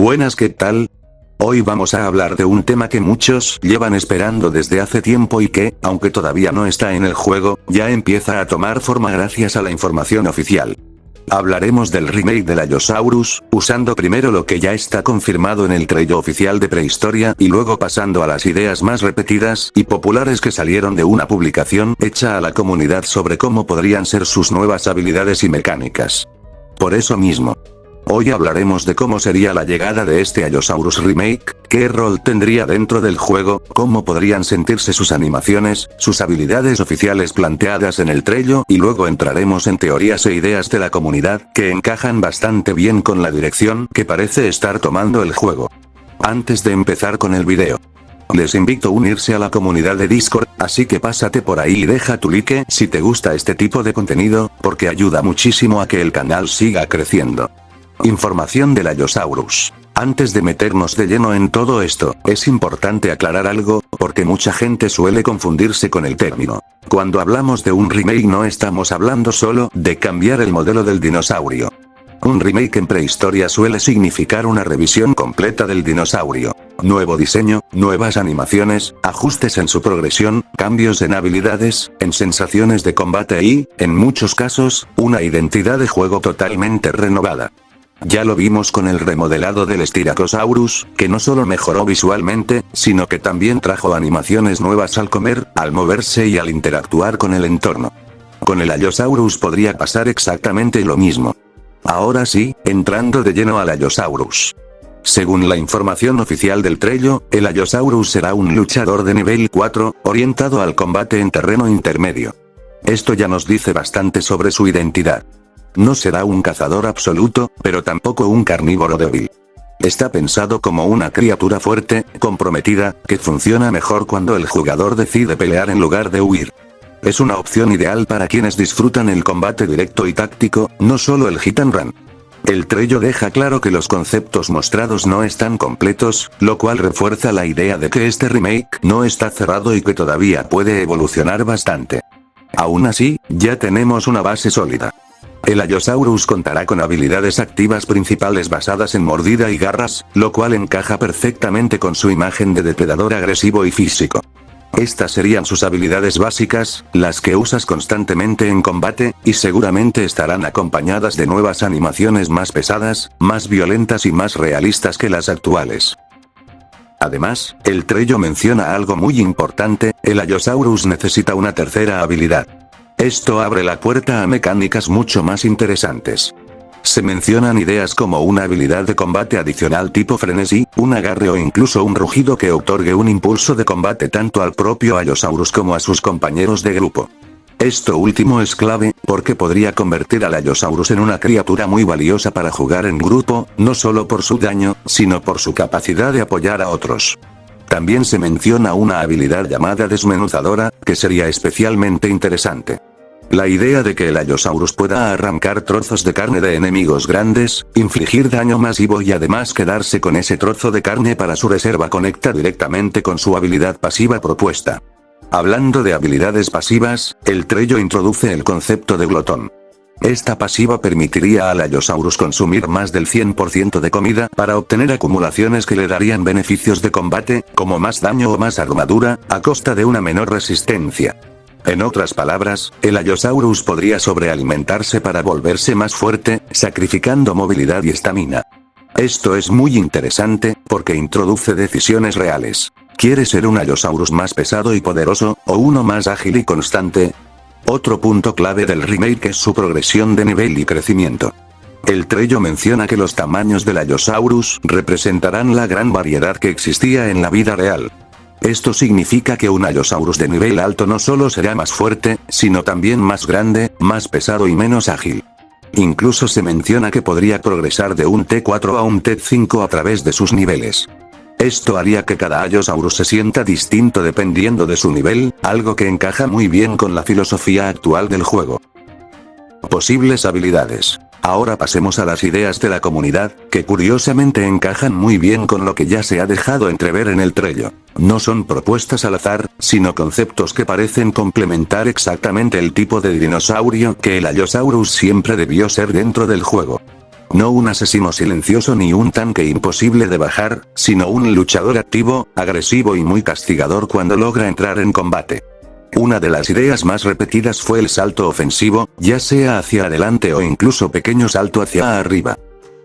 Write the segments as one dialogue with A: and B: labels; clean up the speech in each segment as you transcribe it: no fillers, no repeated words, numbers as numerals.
A: Buenas, ¿qué tal? Hoy vamos a hablar de un tema que muchos llevan esperando desde hace tiempo y que, aunque todavía no está en el juego, ya empieza a tomar forma gracias a la información oficial. Hablaremos del remake de Allosaurus, usando primero lo que ya está confirmado en el trailer oficial de Prehistoria y luego pasando a las ideas más repetidas y populares que salieron de una publicación hecha a la comunidad sobre cómo podrían ser sus nuevas habilidades y mecánicas. Por eso mismo, hoy hablaremos de cómo sería la llegada de este Allosaurus Remake, qué rol tendría dentro del juego, cómo podrían sentirse sus animaciones, sus habilidades oficiales planteadas en el trailer y luego entraremos en teorías e ideas de la comunidad que encajan bastante bien con la dirección que parece estar tomando el juego. Antes de empezar con el video, les invito a unirse a la comunidad de Discord, así que pásate por ahí y deja tu like si te gusta este tipo de contenido, porque ayuda muchísimo a que el canal siga creciendo. Información del Allosaurus. Antes de meternos de lleno en todo esto, es importante aclarar algo, porque mucha gente suele confundirse con el término. Cuando hablamos de un remake no estamos hablando solo de cambiar el modelo del dinosaurio. Un remake en Prehistoria suele significar una revisión completa del dinosaurio. Nuevo diseño, nuevas animaciones, ajustes en su progresión, cambios en habilidades, en sensaciones de combate y, en muchos casos, una identidad de juego totalmente renovada. Ya lo vimos con el remodelado del Styracosaurus, que no solo mejoró visualmente, sino que también trajo animaciones nuevas al comer, al moverse y al interactuar con el entorno. Con el Allosaurus podría pasar exactamente lo mismo. Ahora sí, entrando de lleno al Allosaurus. Según la información oficial del trailer, el Allosaurus será un luchador de nivel 4, orientado al combate en terreno intermedio. Esto ya nos dice bastante sobre su identidad. No será un cazador absoluto, pero tampoco un carnívoro débil. Está pensado como una criatura fuerte, comprometida, que funciona mejor cuando el jugador decide pelear en lugar de huir. Es una opción ideal para quienes disfrutan el combate directo y táctico, no solo el hit and run. El trailer deja claro que los conceptos mostrados no están completos, lo cual refuerza la idea de que este remake no está cerrado y que todavía puede evolucionar bastante. Aún así, ya tenemos una base sólida. El Allosaurus contará con habilidades activas principales basadas en mordida y garras, lo cual encaja perfectamente con su imagen de depredador agresivo y físico. Estas serían sus habilidades básicas, las que usas constantemente en combate, y seguramente estarán acompañadas de nuevas animaciones más pesadas, más violentas y más realistas que las actuales. Además, el trailer menciona algo muy importante, el Allosaurus necesita una tercera habilidad. Esto abre la puerta a mecánicas mucho más interesantes. Se mencionan ideas como una habilidad de combate adicional tipo frenesí, un agarre o incluso un rugido que otorgue un impulso de combate tanto al propio Allosaurus como a sus compañeros de grupo. Esto último es clave, porque podría convertir al Allosaurus en una criatura muy valiosa para jugar en grupo, no solo por su daño, sino por su capacidad de apoyar a otros. También se menciona una habilidad llamada desmenuzadora, que sería especialmente interesante. La idea de que el Allosaurus pueda arrancar trozos de carne de enemigos grandes, infligir daño masivo y además quedarse con ese trozo de carne para su reserva conecta directamente con su habilidad pasiva propuesta. Hablando de habilidades pasivas, el trailer introduce el concepto de glotón. Esta pasiva permitiría al Allosaurus consumir más del 100% de comida para obtener acumulaciones que le darían beneficios de combate, como más daño o más armadura, a costa de una menor resistencia. En otras palabras, el Allosaurus podría sobrealimentarse para volverse más fuerte, sacrificando movilidad y estamina. Esto es muy interesante, porque introduce decisiones reales. ¿Quieres ser un Allosaurus más pesado y poderoso, o uno más ágil y constante? Otro punto clave del remake es su progresión de nivel y crecimiento. El trailer menciona que los tamaños del Allosaurus representarán la gran variedad que existía en la vida real. Esto significa que un Allosaurus de nivel alto no solo será más fuerte, sino también más grande, más pesado y menos ágil. Incluso se menciona que podría progresar de un T4 a un T5 a través de sus niveles. Esto haría que cada Allosaurus se sienta distinto dependiendo de su nivel, algo que encaja muy bien con la filosofía actual del juego. Posibles habilidades. Ahora pasemos a las ideas de la comunidad, que curiosamente encajan muy bien con lo que ya se ha dejado entrever en el trailer. No son propuestas al azar, sino conceptos que parecen complementar exactamente el tipo de dinosaurio que el Allosaurus siempre debió ser dentro del juego. No un asesino silencioso ni un tanque imposible de bajar, sino un luchador activo, agresivo y muy castigador cuando logra entrar en combate. Una de las ideas más repetidas fue el salto ofensivo, ya sea hacia adelante o incluso pequeño salto hacia arriba.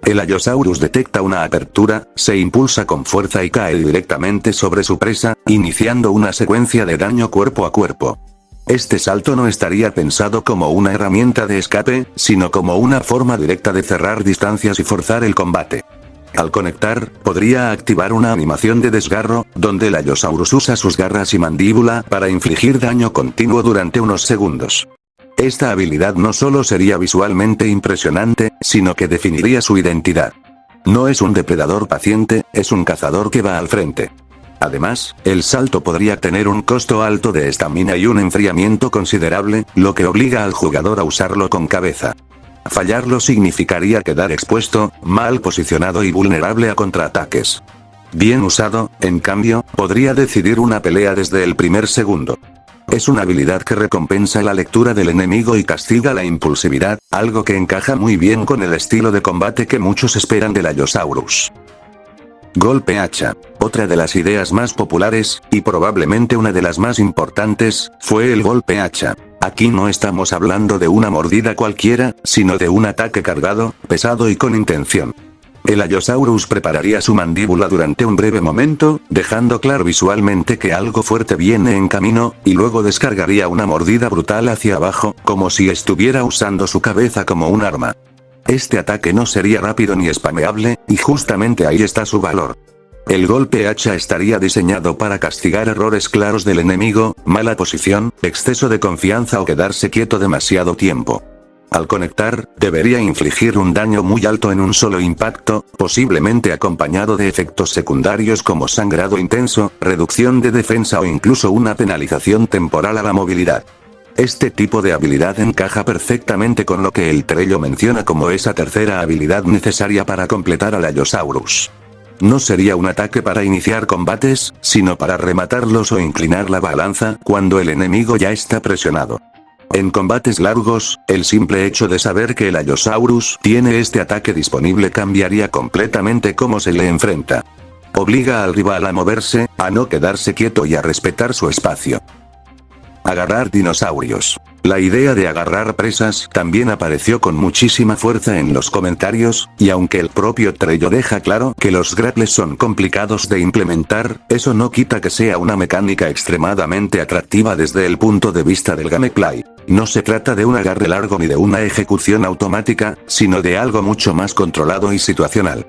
A: El Allosaurus detecta una apertura, se impulsa con fuerza y cae directamente sobre su presa, iniciando una secuencia de daño cuerpo a cuerpo. Este salto no estaría pensado como una herramienta de escape, sino como una forma directa de cerrar distancias y forzar el combate. Al conectar, podría activar una animación de desgarro, donde el Allosaurus usa sus garras y mandíbula para infligir daño continuo durante unos segundos. Esta habilidad no solo sería visualmente impresionante, sino que definiría su identidad. No es un depredador paciente, es un cazador que va al frente. Además, el salto podría tener un costo alto de estamina y un enfriamiento considerable, lo que obliga al jugador a usarlo con cabeza. Fallarlo significaría quedar expuesto, mal posicionado y vulnerable a contraataques. Bien usado, en cambio, podría decidir una pelea desde el primer segundo. Es una habilidad que recompensa la lectura del enemigo y castiga la impulsividad, algo que encaja muy bien con el estilo de combate que muchos esperan del Allosaurus. Golpe hacha. Otra de las ideas más populares, y probablemente una de las más importantes, fue el golpe hacha. Aquí no estamos hablando de una mordida cualquiera, sino de un ataque cargado, pesado y con intención. El Allosaurus prepararía su mandíbula durante un breve momento, dejando claro visualmente que algo fuerte viene en camino, y luego descargaría una mordida brutal hacia abajo, como si estuviera usando su cabeza como un arma. Este ataque no sería rápido ni spameable, y justamente ahí está su valor. El golpe hacha estaría diseñado para castigar errores claros del enemigo, mala posición, exceso de confianza o quedarse quieto demasiado tiempo. Al conectar, debería infligir un daño muy alto en un solo impacto, posiblemente acompañado de efectos secundarios como sangrado intenso, reducción de defensa o incluso una penalización temporal a la movilidad. Este tipo de habilidad encaja perfectamente con lo que el Trello menciona como esa tercera habilidad necesaria para completar al Allosaurus. No sería un ataque para iniciar combates, sino para rematarlos o inclinar la balanza cuando el enemigo ya está presionado. En combates largos, el simple hecho de saber que el Allosaurus tiene este ataque disponible cambiaría completamente cómo se le enfrenta. Obliga al rival a moverse, a no quedarse quieto y a respetar su espacio. Agarrar dinosaurios. La idea de agarrar presas también apareció con muchísima fuerza en los comentarios, y aunque el propio Trello deja claro que los grapples son complicados de implementar, eso no quita que sea una mecánica extremadamente atractiva desde el punto de vista del gameplay. No se trata de un agarre largo ni de una ejecución automática, sino de algo mucho más controlado y situacional.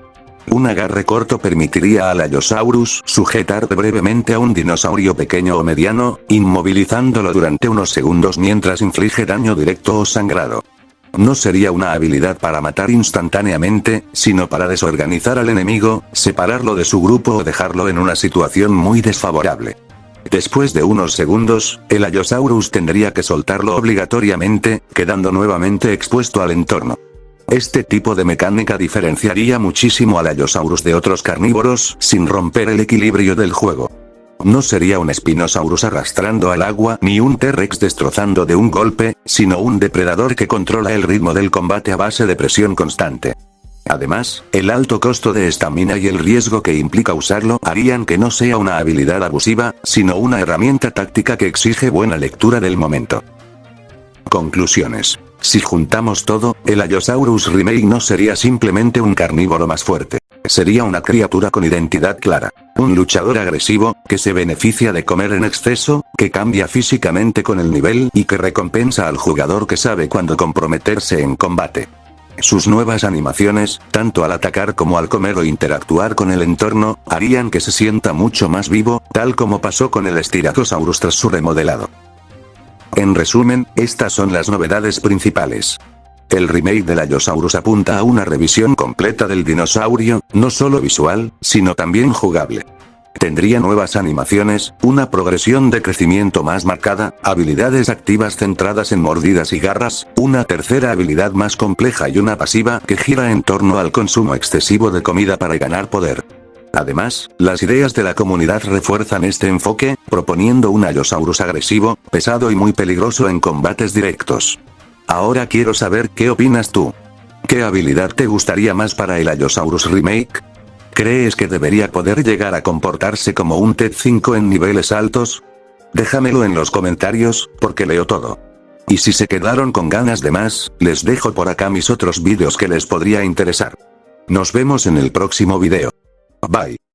A: Un agarre corto permitiría al Allosaurus sujetar brevemente a un dinosaurio pequeño o mediano, inmovilizándolo durante unos segundos mientras inflige daño directo o sangrado. No sería una habilidad para matar instantáneamente, sino para desorganizar al enemigo, separarlo de su grupo o dejarlo en una situación muy desfavorable. Después de unos segundos, el Allosaurus tendría que soltarlo obligatoriamente, quedando nuevamente expuesto al entorno. Este tipo de mecánica diferenciaría muchísimo al Allosaurus de otros carnívoros, sin romper el equilibrio del juego. No sería un Spinosaurus arrastrando al agua ni un T-Rex destrozando de un golpe, sino un depredador que controla el ritmo del combate a base de presión constante. Además, el alto costo de estamina y el riesgo que implica usarlo harían que no sea una habilidad abusiva, sino una herramienta táctica que exige buena lectura del momento. Conclusiones. Si juntamos todo, el Allosaurus Remake no sería simplemente un carnívoro más fuerte. Sería una criatura con identidad clara. Un luchador agresivo, que se beneficia de comer en exceso, que cambia físicamente con el nivel y que recompensa al jugador que sabe cuándo comprometerse en combate. Sus nuevas animaciones, tanto al atacar como al comer o interactuar con el entorno, harían que se sienta mucho más vivo, tal como pasó con el Styracosaurus tras su remodelado. En resumen, estas son las novedades principales. El remake del Allosaurus apunta a una revisión completa del dinosaurio, no solo visual, sino también jugable. Tendría nuevas animaciones, una progresión de crecimiento más marcada, habilidades activas centradas en mordidas y garras, una tercera habilidad más compleja y una pasiva que gira en torno al consumo excesivo de comida para ganar poder. Además, las ideas de la comunidad refuerzan este enfoque, proponiendo un Allosaurus agresivo, pesado y muy peligroso en combates directos. Ahora quiero saber qué opinas tú. ¿Qué habilidad te gustaría más para el Allosaurus Remake? ¿Crees que debería poder llegar a comportarse como un TED 5 en niveles altos? Déjamelo en los comentarios, porque leo todo. Y si se quedaron con ganas de más, les dejo por acá mis otros vídeos que les podría interesar. Nos vemos en el próximo video. Bye.